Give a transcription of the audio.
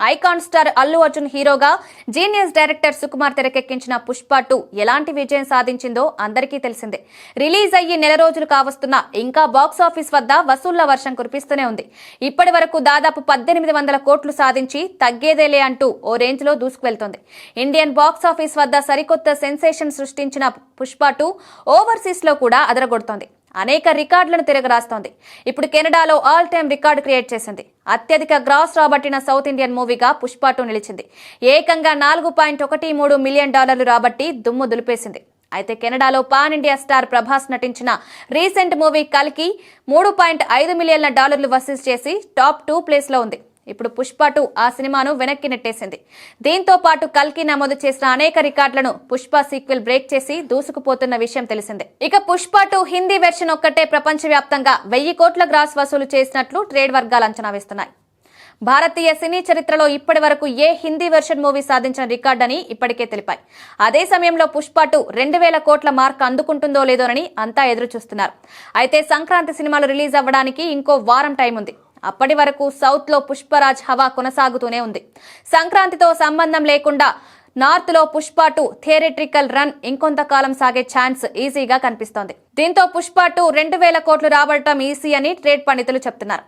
Icon star Allu Arjun హీరోగా genius director Sukumar తెరకెక్కించిన పుష్ప 2 ఎలాంటి విజయం సాధించిందో అందరికీ తెలిసిందే. రిలీజ్ అయ్యి నెల రోజులు కావస్తున్నా ఇంకా బాక్సాఫీస్ వద్ద వసూళ్ల వర్షం కురిపిస్తూనే ఉంది. ఇప్పటి వరకు దాదాపు 1800 కోట్లు సాధించి తగ్గేదేలే అంటూ ఓ రేంజ్ లో దూసుకువెళ్తోంది. ఇండియన్ బాక్సాఫీస్ వద్ద సరికొత్త సెన్సేషన్ సృష్టించిన పుష్ప 2 ఓవర్సీస్ లో కూడా అదరగొడుతోంది. అనేక రికార్డులను తిరగరాస్తోంది. ఇప్పుడు కెనడాలో ఆల్ టైమ్ రికార్డు క్రియేట్ చేసింది. అత్యధిక గ్రాస్ రాబట్టిన సౌత్ ఇండియన్ మూవీగా పుష్ప 2 నిలిచింది. ఏకంగా $4.13 మిలియన్ రాబట్టి దుమ్ము దులిపేసింది. అయితే కెనడాలో పాన్ ఇండియా స్టార్ ప్రభాస్ నటించిన రీసెంట్ మూవీ కల్కి $3.5 మిలియన్ల వసూలు చేసి టాప్ 2 ప్లేస్ లో ఉంది. ఇప్పుడు పుష్ప 2 ఆ సినిమాను వెనక్కి నెట్టేసింది. దీంతో పాటు కల్కి నమోదు చేసిన అనేక రికార్డులను పుష్ప సీక్వెల్ బ్రేక్ చేసి దూసుకుపోతున్న విషయం తెలిసిందే. ఇక పుష్ప 2 హిందీ వెర్షన్ ఒక్కటే ప్రపంచవ్యాప్తంగా 1000 కోట్ల గ్రాస్ వసూలు చేసినట్లు ట్రేడ్ వర్గాలు అంచనా వేస్తున్నాయి. భారతీయ సినీ చరిత్రలో ఇప్పటి వరకు ఏ హిందీ వెర్షన్ మూవీ సాధించిన రికార్డని ఇప్పటికే తెలిపాయి. అదే సమయంలో పుష్ప 2 2000 కోట్ల మార్క్ అందుకుంటుందో లేదోనని అంతా ఎదురు చూస్తున్నారు. అయితే సంక్రాంతి సినిమాలు రిలీజ్ అవ్వడానికి ఇంకో వారం టైం ఉంది. అప్పటి వరకు సౌత్ లో పుష్పరాజ్ హవా కొనసాగుతూనే ఉంది. సంక్రాంతితో సంబంధం లేకుండా నార్త్ లో పుష్ప 2 థియేట్రికల్ రన్ ఇంకొంతకాలం సాగే ఛాన్స్ ఈజీగా కనిపిస్తోంది. దీంతో పుష్ప 2 2000 కోట్లు రాబడటం ఈజీ అని ట్రేడ్ పండితులు చెప్తున్నారు.